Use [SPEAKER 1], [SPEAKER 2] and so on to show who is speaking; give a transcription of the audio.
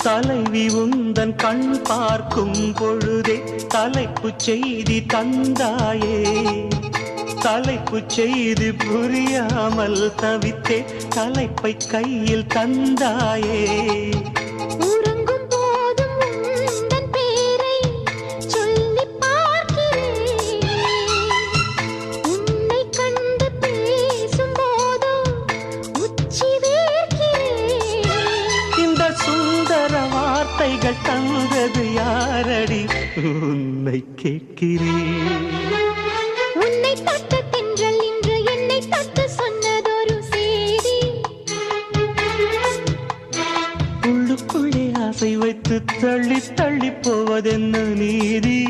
[SPEAKER 1] தலைவி உந்தன் கண் பார்க்கும் பொழுதே தலைப்பு செய்தி தந்தாயே. தலைப்பு செய்தி புரியாமல் தவித்தே தலைப்பை கையில் தந்தாயே. வார்த்தைகள் தந்தது யாரடி உன்னை கேட்கிறேன்.
[SPEAKER 2] உன்னை தட்ட தென்றல் இன்று என்னை தட்ட சொன்னதொரு செய்தி.
[SPEAKER 1] உள்ளுக்குள்ளே ஆசை வைத்து தள்ளி தள்ளி போவதென்ன நீதி.